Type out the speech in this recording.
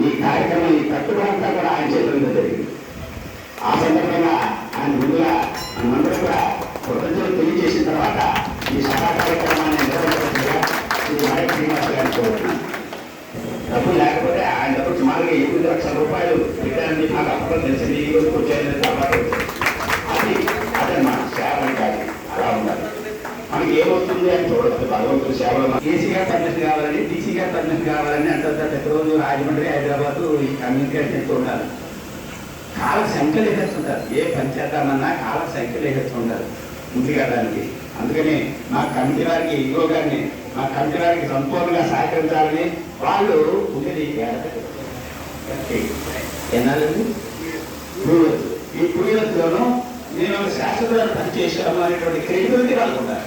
ఈ కార్యక్రమం ఈ తట్టుబంతా కూడా ఆయన చేతుల్లో జరిగింది. ఆ సందర్భంగా ఆయన ముందుగా మనందరూ కూడా కృతజ్ఞతలు తెలియజేసిన తర్వాత ఈ సభా కార్యక్రమాన్ని నిర్వహించగా శ్రీ మరై శ్రీనివాస్ గారిని కోరుతున్నాను. డబ్బులు లేకపోతే ఆయన డబ్బులు సుమారుగా 8 లక్షల రూపాయలు పెట్టారని నాకు అప్పట్లో తెలిసింది. ఈ రోజు వచ్చారని కాబట్టి అదే మన సేవ కాదు, అలా ఉండాలి. మనకి ఏమవుతుంది అని చూడొచ్చు. భగవంతుడు సేవలో ఏసీ గారు పర్మిషన్ కావాలని, డీసీ గారు పర్మిషన్ కావాలని అంటారు. ప్రతిరోజు రాజమండ్రి, హైదరాబాద్ ఈ కమ్యూనికేషన్ ఉండాలి. కాళ్ళ సంఖ్యలు వేసేస్తుంటారు. ఏ పని చేద్దామన్నా కాళ్ళ సంఖ్యలు వేసేస్తుంటారు ముందుగా దానికి. అందుకని మా కమిటీ వారికి, ఈగో గారిని మా కమిటీ వారికి సంపూర్ణంగా సహకరించాలని వాళ్ళు ఉండేది ఎన్నాళ్ళు ఈ పుణ్యతలోనూ నేను శాశ్వత పని చేశాము అనేటువంటి క్రెడిబిలిటీ వాళ్ళు ఉన్నారు.